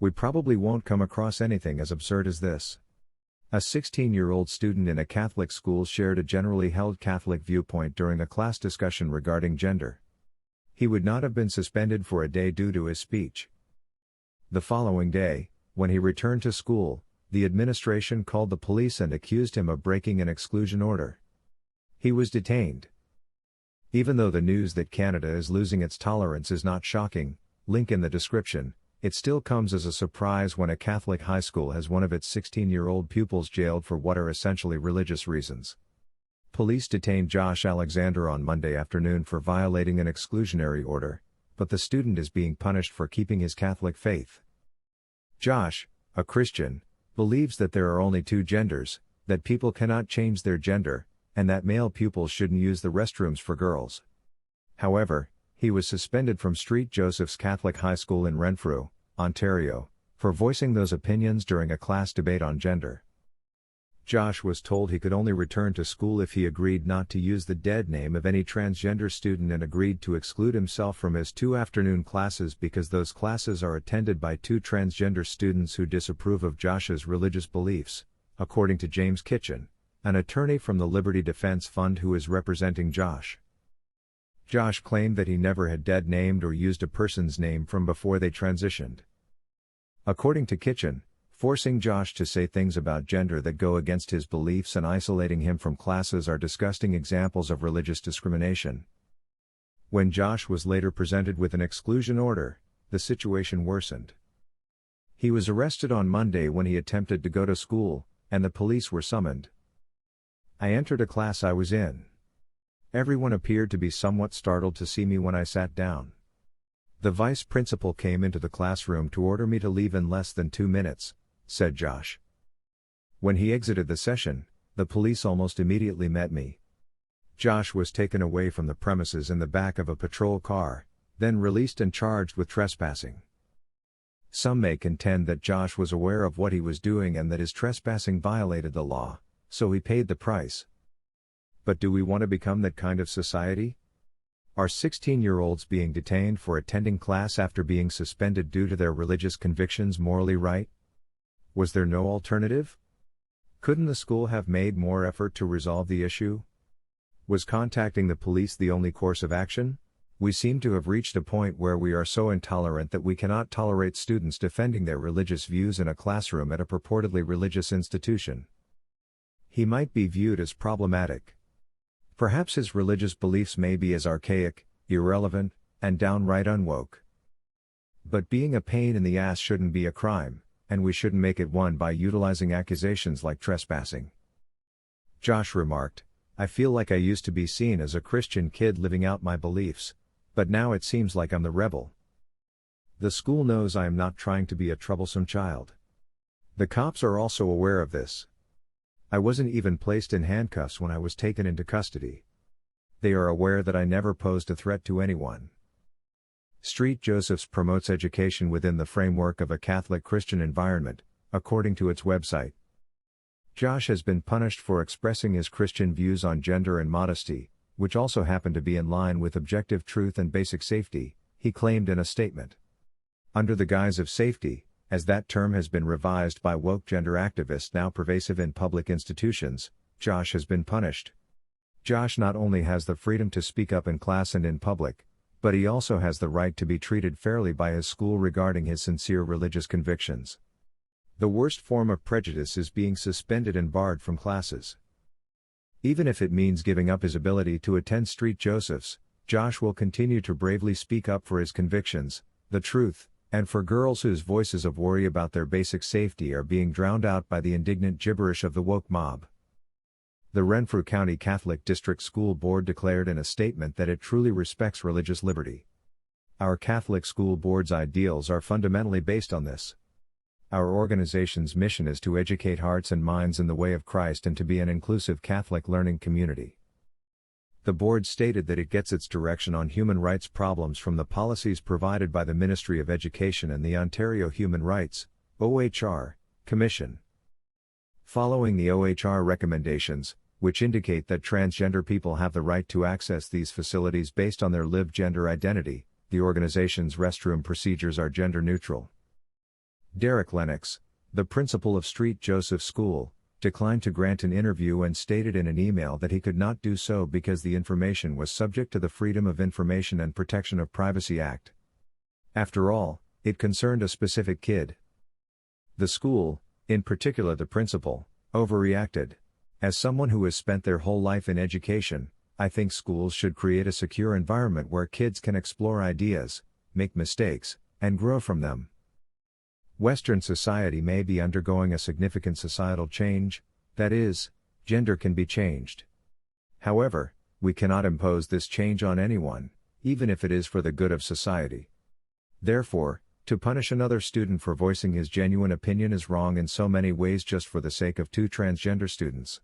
We probably won't come across anything as absurd as this. A 16-year-old student in a Catholic school shared a generally held Catholic viewpoint during a class discussion regarding gender. He would not have been suspended for a day due to his speech. The following day, when he returned to school, the administration called the police and accused him of breaking an exclusion order. He was detained. Even though the news that Canada is losing its tolerance is not shocking, link in the description, it still comes as a surprise when a Catholic high school has one of its 16-year-old pupils jailed for what are essentially religious reasons. Police detained Josh Alexander on Monday afternoon for violating an exclusionary order, but the student is being punished for keeping his Catholic faith. Josh, a Christian, believes that there are only two genders, that people cannot change their gender, and that male pupils shouldn't use the restrooms for girls. However, he was suspended from St. Joseph's Catholic High School in Renfrew, Ontario, for voicing those opinions during a class debate on gender. Josh was told he could only return to school if he agreed not to use the dead name of any transgender student and agreed to exclude himself from his 2 afternoon classes because those classes are attended by 2 transgender students who disapprove of Josh's religious beliefs, according to James Kitchen, an attorney from the Liberty Defense Fund who is representing Josh. Josh claimed that he never had dead named or used a person's name from before they transitioned. According to Kitchen, forcing Josh to say things about gender that go against his beliefs and isolating him from classes are disgusting examples of religious discrimination. When Josh was later presented with an exclusion order, the situation worsened. He was arrested on Monday when he attempted to go to school, and the police were summoned. I entered a class I was in. Everyone appeared to be somewhat startled to see me when I sat down. The vice principal came into the classroom to order me to leave in less than 2 minutes, said Josh. When he exited the session, the police almost immediately met me. Josh was taken away from the premises in the back of a patrol car, then released and charged with trespassing. Some may contend that Josh was aware of what he was doing and that his trespassing violated the law, so he paid the price. But do we want to become that kind of society? Are 16-year-olds being detained for attending class after being suspended due to their religious convictions morally right? Was there no alternative? Couldn't the school have made more effort to resolve the issue? Was contacting the police the only course of action? We seem to have reached a point where we are so intolerant that we cannot tolerate students defending their religious views in a classroom at a purportedly religious institution. He might be viewed as problematic. Perhaps his religious beliefs may be as archaic, irrelevant, and downright unwoke. But being a pain in the ass shouldn't be a crime, and we shouldn't make it one by utilizing accusations like trespassing. Josh remarked, I feel like I used to be seen as a Christian kid living out my beliefs, but now it seems like I'm the rebel. The school knows I am not trying to be a troublesome child. The cops are also aware of this. I wasn't even placed in handcuffs when I was taken into custody. They are aware that I never posed a threat to anyone. St. Joseph's promotes education within the framework of a Catholic Christian environment, according to its website. Josh has been punished for expressing his Christian views on gender and modesty, which also happen to be in line with objective truth and basic safety, he claimed in a statement. Under the guise of safety, as that term has been revised by woke gender activists now pervasive in public institutions, Josh has been punished. Josh not only has the freedom to speak up in class and in public, but he also has the right to be treated fairly by his school regarding his sincere religious convictions. The worst form of prejudice is being suspended and barred from classes. Even if it means giving up his ability to attend St. Joseph's, Josh will continue to bravely speak up for his convictions, the truth, and for girls whose voices of worry about their basic safety are being drowned out by the indignant gibberish of the woke mob. The Renfrew County Catholic District School Board declared in a statement that it truly respects religious liberty. Our Catholic school board's ideals are fundamentally based on this. Our organization's mission is to educate hearts and minds in the way of Christ and to be an inclusive Catholic learning community. The board stated that it gets its direction on human rights problems from the policies provided by the Ministry of Education and the Ontario Human Rights, OHR, Commission. Following the OHR recommendations, which indicate that transgender people have the right to access these facilities based on their lived gender identity, the organization's restroom procedures are gender neutral. Derek Lennox, the principal of St. Joseph School, declined to grant an interview and stated in an email that he could not do so because the information was subject to the Freedom of Information and Protection of Privacy Act. After all, it concerned a specific kid. The school, in particular the principal, overreacted. As someone who has spent their whole life in education, I think schools should create a secure environment where kids can explore ideas, make mistakes, and grow from them. Western society may be undergoing a significant societal change, that is, gender can be changed. However, we cannot impose this change on anyone, even if it is for the good of society. Therefore, to punish another student for voicing his genuine opinion is wrong in so many ways just for the sake of two transgender students.